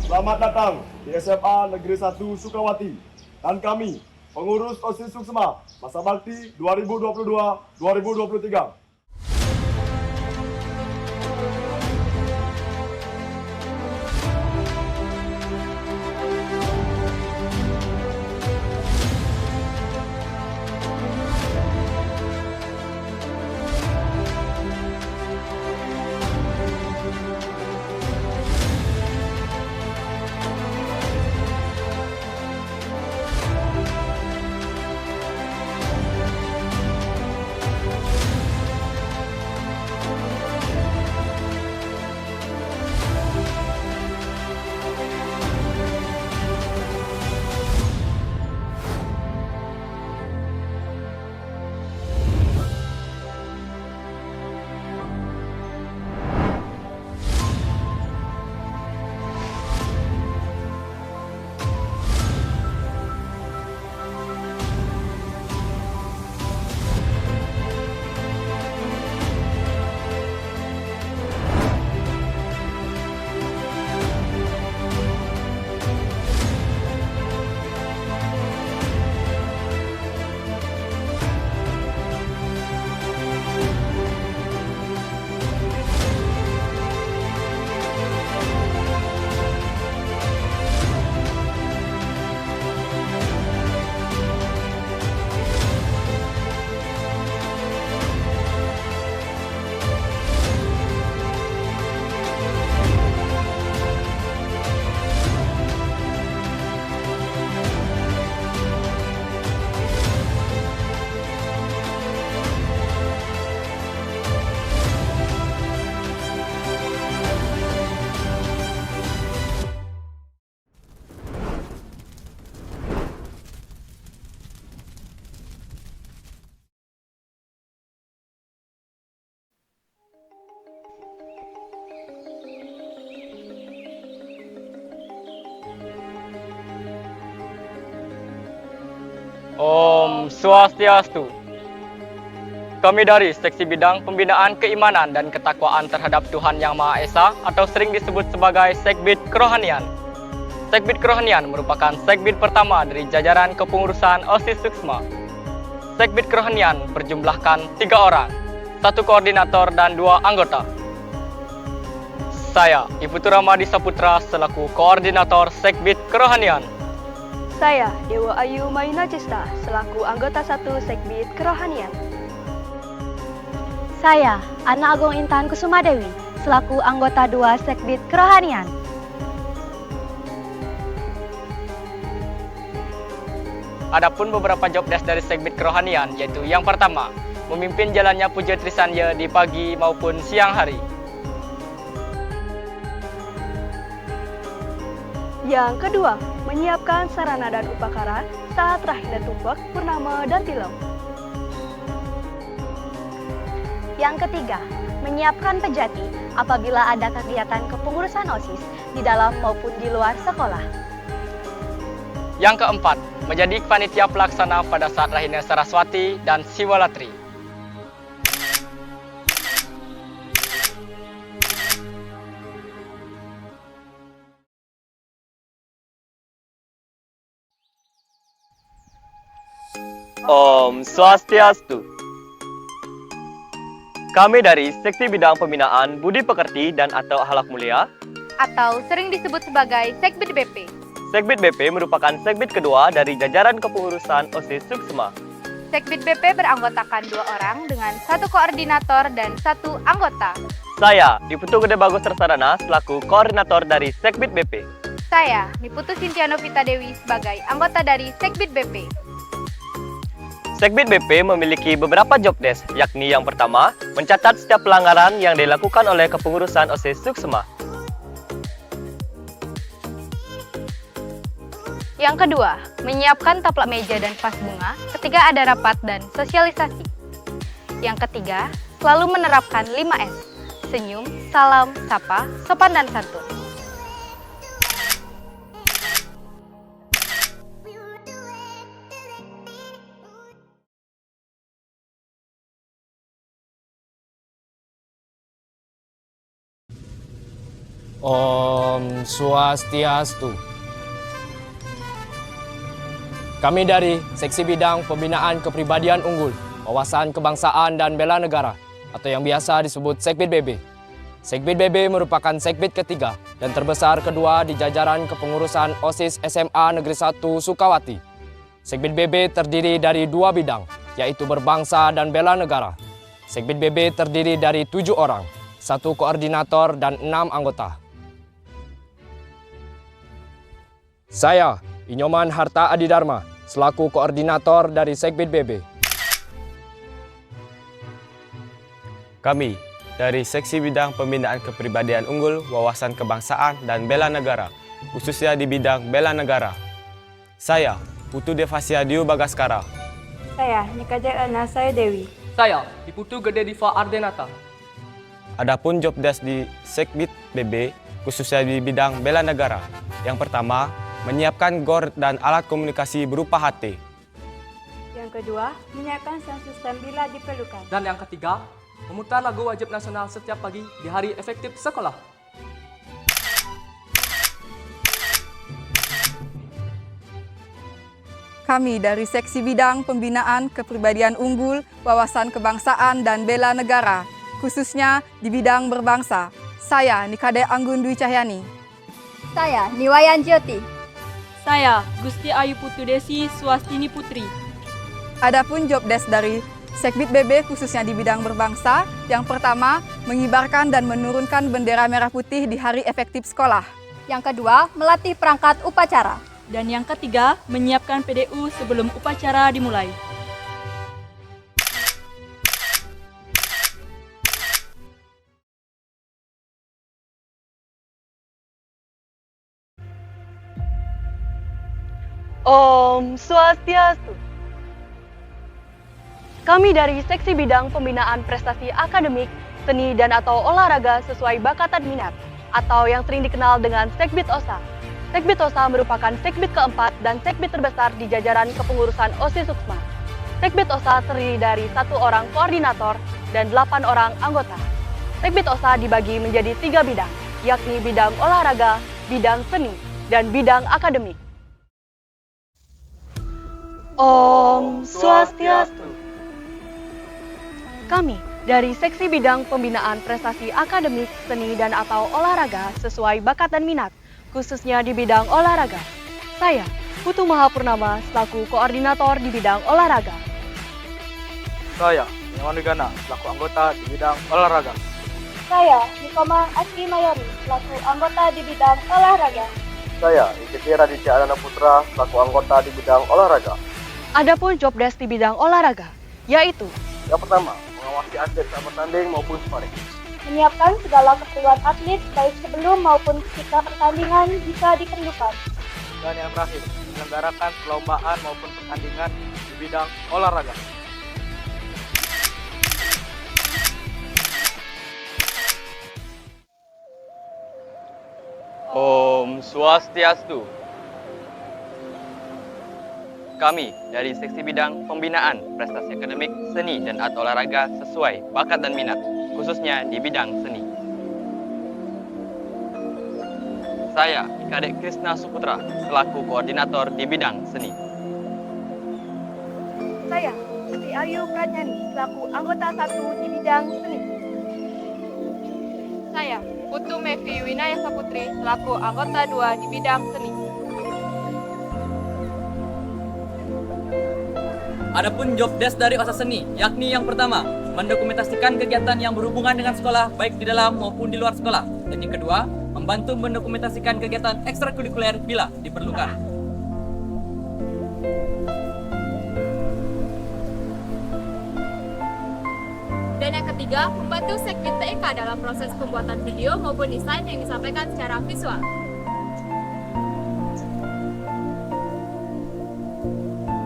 Selamat datang di SMA Negeri 1 Sukawati. Dan kami, pengurus OSIS Suksma, Masa Bakti 2022-2023. Om Swastiastu. Kami dari Seksi Bidang Pembinaan Keimanan dan Ketakwaan terhadap Tuhan Yang Maha Esa atau sering disebut sebagai Sekbid Kerohanian. Sekbid Kerohanian merupakan sekbid pertama dari jajaran kepengurusan OSIS Suksma. Sekbid Kerohanian berjumlahkan 3 orang, 1 koordinator dan 2 anggota. Saya, Iputu Ramadi Saputra selaku koordinator Sekbid Kerohanian. Saya, Dewa Ayu Maina Cesta, selaku anggota 1 Sekbid Kerohanian. Saya, Ana Agung Intan Kusuma Dewi, selaku anggota 2 Sekbid Kerohanian. Adapun beberapa job desk dari Sekbid Kerohanian, yaitu yang pertama, memimpin jalannya puja Trisanya di pagi maupun siang hari. Yang kedua, menyiapkan sarana dan upakara saat Rahina Tumpek, Purnama, dan Tilem. Yang ketiga, menyiapkan pejati apabila ada kegiatan kepengurusan OSIS di dalam maupun di luar sekolah. Yang keempat, menjadi panitia pelaksana pada saat Rahina Saraswati dan Siwalatri. Om Swastiastu. Kami dari Seksi Bidang Pembinaan Budi Pekerti dan atau Akhlak Mulia atau sering disebut sebagai Sekbid BP. Sekbid BP merupakan sekbid kedua dari jajaran kepengurusan OSIS Suksma. Sekbid BP beranggotakan 2 orang dengan 1 koordinator dan 1 anggota. Saya, Diputu Gede Bagus Tersadana selaku koordinator dari Sekbid BP. Saya, Niputu Sintiano Vita Dewi sebagai anggota dari Sekbid BP. Sekbid BP memiliki beberapa job desk, yakni yang pertama, mencatat setiap pelanggaran yang dilakukan oleh kepengurusan OSIS Suksma. Yang kedua, menyiapkan taplak meja dan vas bunga ketika ada rapat dan sosialisasi. Yang ketiga, selalu menerapkan 5S, senyum, salam, sapa, sopan dan santun. Om Swastiastu. Kami dari Seksi Bidang Pembinaan Kepribadian Unggul, Wawasan Kebangsaan dan Bela Negara, atau yang biasa disebut Sekbid BB. Sekbid BB merupakan sekbid ketiga dan terbesar kedua di jajaran kepengurusan OSIS SMA Negeri 1 Sukawati. Sekbid BB terdiri dari 2 bidang, yaitu berbangsa dan bela negara. Sekbid BB terdiri dari 7 orang, 1 koordinator dan 6 anggota. Saya, Inyoman Harta Adidharma, selaku koordinator dari Sekbid BB. Kami dari Seksi Bidang Pembinaan Kepribadian Unggul, Wawasan Kebangsaan dan Bela Negara, khususnya di bidang bela negara. Saya, Putu Devasya Diu Bagaskara. Saya, Nikajaya Nasaya Dewi. Saya, Diputu Gede Diva Ardenata. Adapun job desk di Sekbid BB, khususnya di bidang bela negara. Yang pertama, menyiapkan GOR dan alat komunikasi berupa HT. Yang kedua, menyiapkan sound system bila diperlukan. Dan yang ketiga, memutar lagu wajib nasional setiap pagi di hari efektif sekolah. Kami dari Seksi Bidang Pembinaan Kepribadian Unggul, Wawasan Kebangsaan dan Bela Negara, khususnya di bidang berbangsa. Saya, Nikade Anggun Dwi Cahyani. Saya, Niwayan Jyoti. Saya, Gusti Ayu Putu Desi Swastini Putri. Adapun job desk dari Sekbid BB khususnya di bidang berbangsa, yang pertama, mengibarkan dan menurunkan bendera merah putih di hari efektif sekolah. Yang kedua, melatih perangkat upacara. Dan yang ketiga, menyiapkan PDU sebelum upacara dimulai. Om Swastiastu. Kami dari Seksi Bidang Pembinaan Prestasi Akademik, Seni dan atau Olahraga sesuai bakat dan minat, atau yang sering dikenal dengan Sekbid OSA. Sekbid OSA merupakan sekbid keempat dan sekbid terbesar di jajaran kepengurusan OSIS Suksma. Sekbid OSA terdiri dari 1 orang koordinator dan 8 orang anggota. Sekbid OSA dibagi menjadi 3 bidang, yakni bidang olahraga, bidang seni, dan bidang akademik. Om Swastiastu. Kami dari Seksi Bidang Pembinaan Prestasi Akademik, Seni dan atau Olahraga sesuai bakat dan minat, khususnya di bidang olahraga. Saya, Putu Mahapurnama, selaku koordinator di bidang olahraga. Saya, Nyaman Wigana, selaku anggota di bidang olahraga. Saya, Nikoma Asri Mayori, selaku anggota di bidang olahraga. Saya, IKT Raditya Ananda Putra, selaku anggota di bidang olahraga. Adapun job desk di bidang olahraga, yaitu Yang pertama, mengawasi atlet saat bertanding maupun sparring. Menyiapkan segala keperluan atlet baik sebelum maupun ketika pertandingan jika diperlukan. Dan yang terakhir, menyelenggarakan perlombaan maupun pertandingan di bidang olahraga. Om Swastiastu. Kami dari Seksi Bidang Pembinaan Prestasi Akademik, Seni dan atau Olahraga sesuai bakat dan minat, khususnya di bidang seni. Saya, Kadek Krisna Suputra, selaku koordinator di bidang seni. saya, Sri Ayu Pranyani, selaku anggota 1 di bidang seni. Saya, Putu Mevi Winaya Saputri, selaku anggota 2 di bidang seni. Adapun job desk dari OSA Seni, yakni yang pertama, mendokumentasikan kegiatan yang berhubungan dengan sekolah, baik di dalam maupun di luar sekolah. Dan yang kedua, membantu mendokumentasikan kegiatan ekstrakurikuler bila diperlukan. Dan yang ketiga, membantu Sekbid TIK dalam proses pembuatan video maupun desain yang disampaikan secara visual.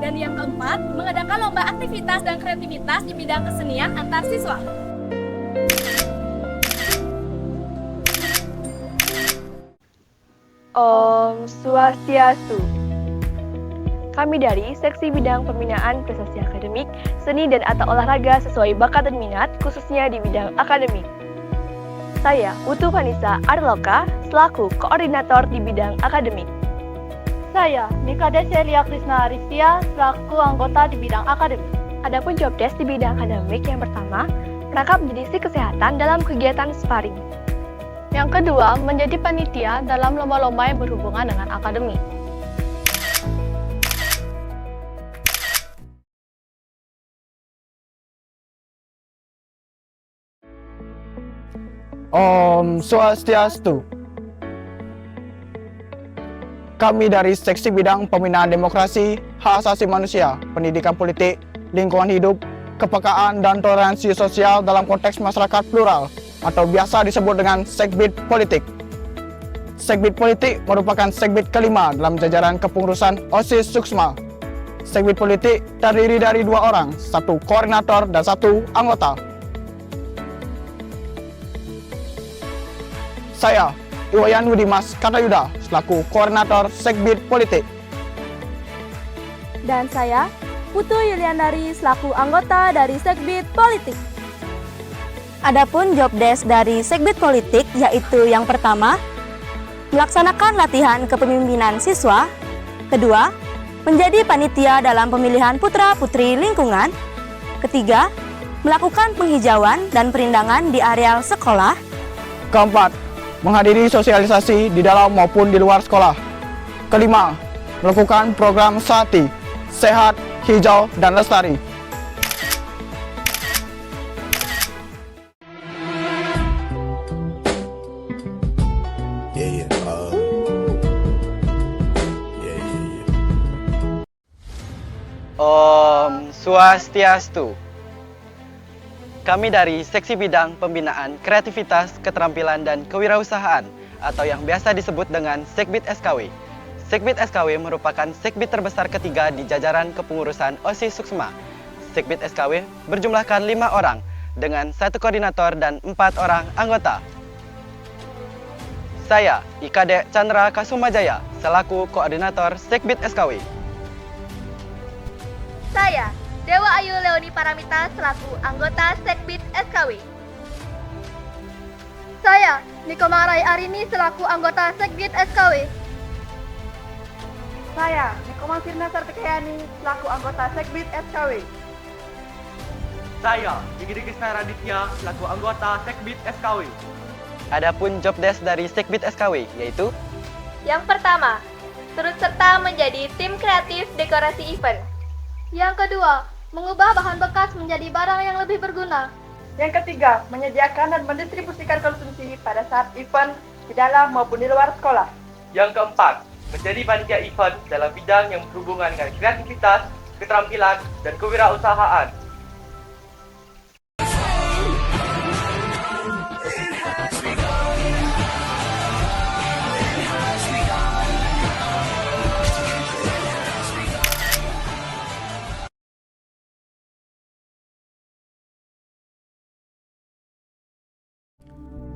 Dan yang keempat, mengadakan lomba aktivitas dan kreativitas di bidang kesenian antar siswa. Om Swastiastu. Kami dari Seksi Bidang Pembinaan Prestasi Akademik, Seni dan atau Olahraga sesuai bakat dan minat, khususnya di bidang akademik. Saya, Utu Vanessa Arloka, selaku koordinator di bidang akademik. Saya, Nikade Celia Krisna Aristia, selaku anggota di bidang akademik. Adapun job desk di bidang akademik yang pertama, merangkap menjadi si kesehatan dalam kegiatan sparring. Yang kedua, menjadi panitia dalam lomba-lomba yang berhubungan dengan akademik. Om Swastiastu. Kami dari Seksi Bidang Pembinaan Demokrasi, Hak Asasi Manusia, Pendidikan Politik, Lingkungan Hidup, Kepekaan, dan Toleransi Sosial dalam konteks masyarakat plural, atau biasa disebut dengan Segbid Politik. Segbid Politik merupakan segbid kelima dalam jajaran kepengurusan OSIS Suksma. Segbid Politik terdiri dari 2 orang, 1 koordinator dan 1 anggota. Saya, Iwayan Widimas Kartayuda, selaku koordinator Segbid Politik. Dan saya, Putu Yuliandari, selaku anggota dari Segbid Politik. Adapun job desk dari Segbid Politik yaitu yang pertama, melaksanakan latihan kepemimpinan siswa. Kedua, menjadi panitia dalam pemilihan putra-putri lingkungan. Ketiga, melakukan penghijauan dan perindangan di areal sekolah. Keempat, menghadiri sosialisasi di dalam maupun di luar sekolah. Kelima, melakukan program SATI, Sehat, Hijau, dan Lestari. Om Swastiastu. Kami dari Seksi Bidang Pembinaan Kreativitas, Keterampilan, dan Kewirausahaan atau yang biasa disebut dengan Segbid SKW. Segbid SKW merupakan segbid terbesar ketiga di jajaran kepengurusan OSIS Suksma. Segbid SKW berjumlahkan 5 orang dengan 1 koordinator dan 4 orang anggota. Saya, Ikade Chandra Kasumajaya, selaku koordinator Segbid SKW. Saya, Dewa Ayu Leoni Paramita, selaku anggota Segbid SKW. Saya, Niko Marai Arini, selaku anggota Segbid SKW. Saya, Niko Firna Sartikayani, selaku anggota Segbid SKW. Saya, Igede Krisna Raditya, selaku anggota Segbid SKW. Adapun job desk dari Segbid SKW yaitu Yang pertama, turut serta menjadi tim kreatif dekorasi event. Yang kedua, mengubah bahan bekas menjadi barang yang lebih berguna. Yang ketiga, menyediakan dan mendistribusikan konsumsi pada saat event di dalam maupun di luar sekolah. Yang keempat, menjadi panitia event dalam bidang yang berhubungan dengan kreativitas, keterampilan, dan kewirausahaan.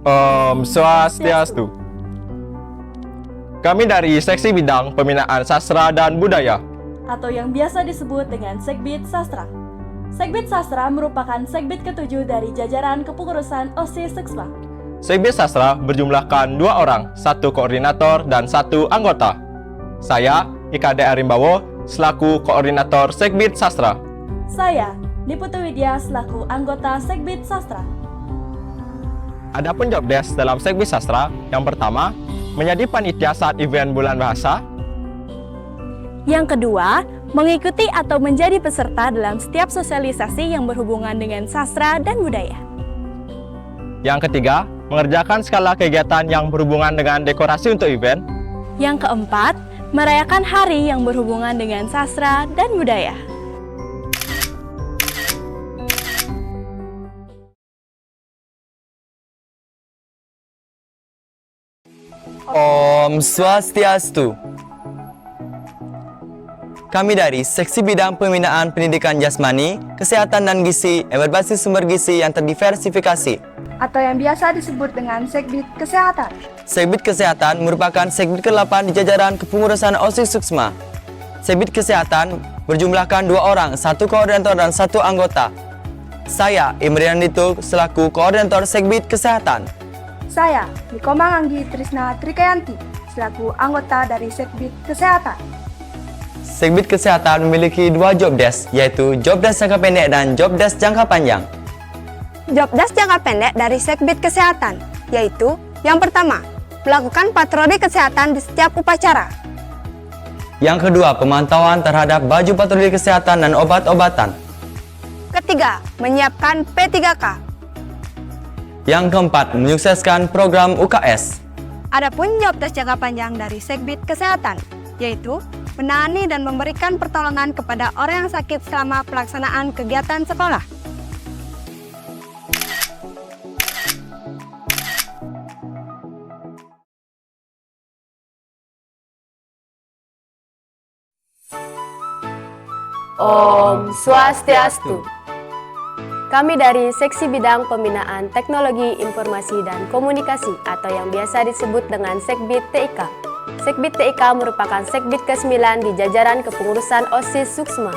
Om Swastiastu. Kami dari Seksi Bidang Pembinaan Sastra dan Budaya, atau yang biasa disebut dengan Segbid Sastra. Segbid Sastra merupakan segbid ke-7 dari jajaran kepengurusan OSIS Suksma. Segbid Sastra berjumlahkan 2 orang, 1 koordinator dan 1 anggota. Saya, Ikade Arimbawo, selaku koordinator Segbid Sastra. Saya, Niputu Widya, selaku anggota Segbid Sastra. Adapun job desk dalam Segbid Sastra, yang pertama, menjadi panitia saat event Bulan Bahasa. Yang kedua, mengikuti atau menjadi peserta dalam setiap sosialisasi yang berhubungan dengan sastra dan budaya. Yang ketiga, mengerjakan skala kegiatan yang berhubungan dengan dekorasi untuk event. Yang keempat, merayakan hari yang berhubungan dengan sastra dan budaya. Om Swastiastu. Kami dari Seksi Bidang Pembinaan Pendidikan Jasmani, Kesehatan dan Gizi yang berbasis sumber gizi yang terdiversifikasi, atau yang biasa disebut dengan Segbid Kesehatan. Segbid Kesehatan merupakan segbid ke-8 di jajaran kepengurusan OSIS Suksma. Segbid Kesehatan berjumlahkan 2 orang, 1 koordinator dan 1 anggota. Saya, Imrian Dito, selaku koordinator Segbid Kesehatan. Saya, Nikomang Anggi Trisna Trikayanti, selaku anggota dari Segbit Kesehatan. Segbit Kesehatan memiliki dua job desk, yaitu job desk jangka pendek dan job desk jangka panjang. Job desk jangka pendek dari Segbit Kesehatan, yaitu yang pertama, melakukan patroli kesehatan di setiap upacara. Yang kedua, pemantauan terhadap baju patroli kesehatan dan obat-obatan. Ketiga, menyiapkan P3K. Yang keempat, menyukseskan program UKS. Adapun job desk jangka panjang dari Segbit Kesehatan, yaitu menangani dan memberikan pertolongan kepada orang yang sakit selama pelaksanaan kegiatan sekolah. Om Swastiastu. Kami dari Seksi Bidang Pembinaan Teknologi Informasi dan Komunikasi atau yang biasa disebut dengan Segbit TIK. Segbit TIK merupakan Segbit ke-9 di jajaran kepengurusan OSIS Suksma.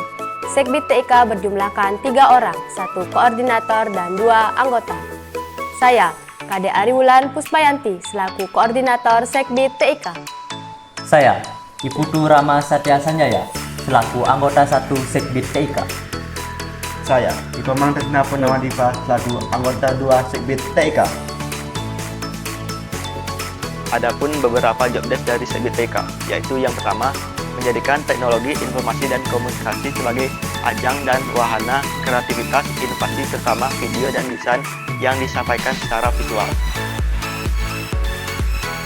Segbit TIK berjumlahkan 3 orang, 1 koordinator dan 2 anggota. Saya, Kade Ariwulan Puspayanti, selaku koordinator Segbit TIK. Saya, Iputu Rama Satya Sanjaya, selaku anggota 1 Segbit TIK. Saya, Nikomang Trisna Purnamadipa, selaku anggota 2 Segbit TIK. Adapun beberapa job desk dari Segbit TIK, yaitu yang pertama, menjadikan teknologi informasi dan komunikasi sebagai ajang dan wahana kreativitas, inovasi terutama video dan desain yang disampaikan secara visual.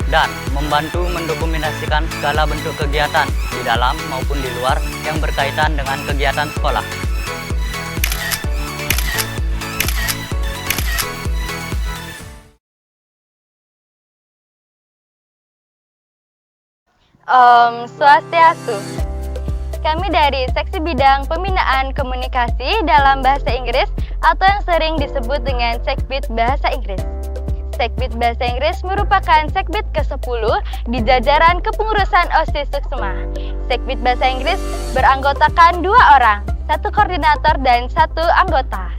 Dan membantu mendokumentasikan segala bentuk kegiatan di dalam maupun di luar yang berkaitan dengan kegiatan sekolah. Om Swastiastu. Kami dari Seksi Bidang Pembinaan Komunikasi dalam Bahasa Inggris atau yang sering disebut dengan Segbit Bahasa Inggris. Segbit Bahasa Inggris merupakan Segbit ke-10 di jajaran kepengurusan OSIS Suksma. Segbit Bahasa Inggris beranggotakan 2 orang, 1 koordinator dan 1 anggota.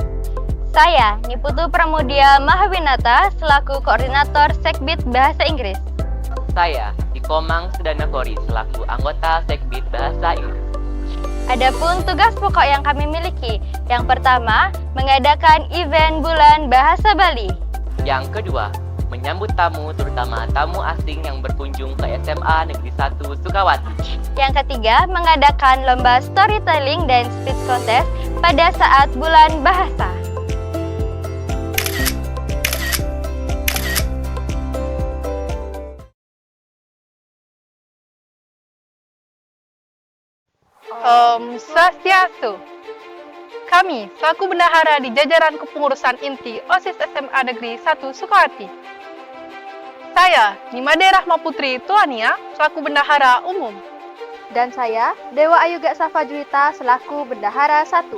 Saya, Niputu Pramudia Mahawinata, selaku koordinator Segbit Bahasa Inggris. Saya, Ikomang Sudanakori, selaku anggota Segbit Bahasa Inggris. Adapun tugas pokok yang kami miliki, yang pertama, mengadakan event bulan Bahasa Bali. Yang kedua, menyambut tamu, terutama tamu asing yang berkunjung ke SMA Negeri 1 Sukawati. Yang ketiga, mengadakan lomba storytelling dan speech contest pada saat bulan bahasa. Om Swastiastu. Kami, selaku bendahara di jajaran kepengurusan inti OSIS SMA Negeri 1 Sukawati. Saya, Nimade Rahma Putri Tuania, selaku bendahara umum. Dan saya, Dewa Ayuga Safa Juwita, selaku bendahara 1.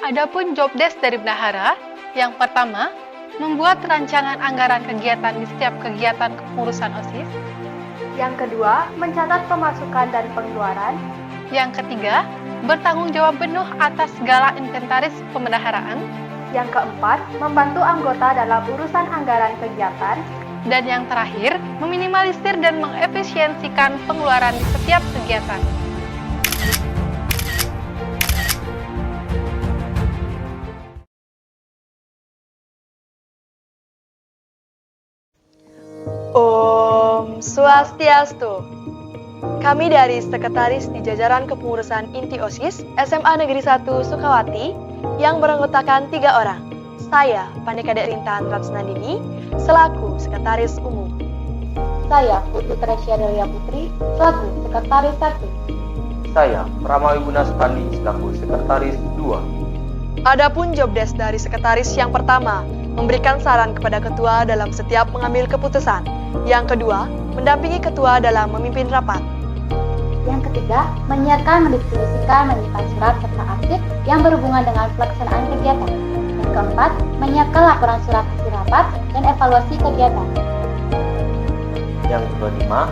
Adapun job desk dari bendahara, yang pertama, membuat rancangan anggaran kegiatan di setiap kegiatan kepengurusan OSIS. Yang kedua, mencatat pemasukan dan pengeluaran. Yang ketiga, bertanggung jawab penuh atas segala inventaris pembendaharaan. Yang keempat, membantu anggota dalam urusan anggaran kegiatan. Dan yang terakhir, meminimalisir dan mengefisiensikan pengeluaran di setiap kegiatan. Om Swastiastu. Kami dari Sekretaris di jajaran kepengurusan inti OSIS SMA Negeri 1 Sukawati yang beranggotakan 3 orang. Saya, Pandekade Rintan Ratsnandini, selaku Sekretaris Umum. Saya, Putu Tresya Putri, selaku Sekretaris 1. Saya, Pramawi Gunas Pandi, selaku Sekretaris 2. Adapun job desk dari Sekretaris yang pertama, memberikan saran kepada ketua dalam setiap mengambil keputusan. Yang kedua, mendampingi ketua dalam memimpin rapat. Yang ketiga, menyiarkan, mendistribusikan, menyimpan surat serta arsip yang berhubungan dengan pelaksanaan kegiatan. Yang keempat, menyiapkan laporan surat isi rapat dan evaluasi kegiatan. Yang kelima,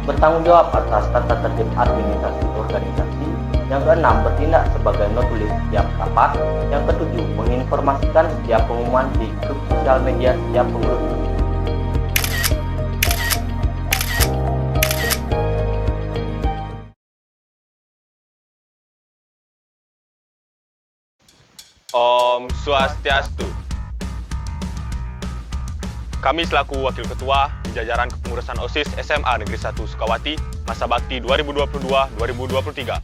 bertanggung jawab atas tata tertib administrasi organisasi. Yang keenam, bertindak sebagai notulis setiap rapat. Yang ketujuh, menginformasikan setiap pengumuman di grup sosial media setiap pengurus. Om Swastiastu. Kami selaku Wakil Ketua di jajaran kepengurusan OSIS SMA Negeri 1 Sukawati, masa bakti 2022-2023.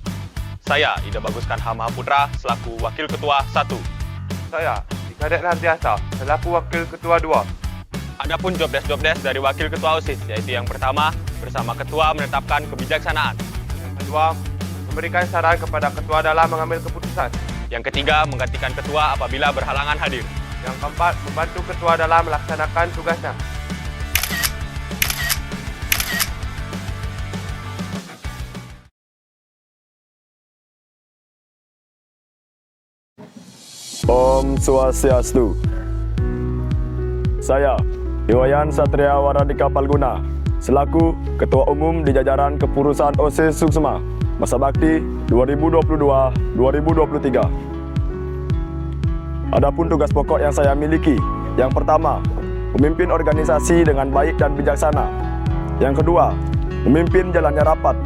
Saya, Ida Baguskan Hama Putra, selaku Wakil Ketua 1. Saya, Kadek Nardiasa, selaku Wakil Ketua 2. Adapun job desk dari Wakil Ketua OSIS, yaitu yang pertama, bersama Ketua menetapkan kebijaksanaan. Yang kedua, memberikan saran kepada Ketua dalam mengambil keputusan. Yang ketiga, menggantikan Ketua apabila berhalangan hadir. Yang keempat, membantu Ketua dalam melaksanakan tugasnya. Om Swastiastu. Saya, Iwayan Satria Waradika Palguna, selaku Ketua Umum di jajaran Kepengurusan OSIS Suksma, masa bakti 2022-2023. Adapun tugas pokok yang saya miliki, yang pertama, memimpin organisasi dengan baik dan bijaksana. Yang kedua, memimpin jalannya rapat.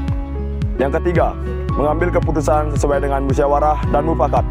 Yang ketiga, mengambil keputusan sesuai dengan musyawarah dan mufakat.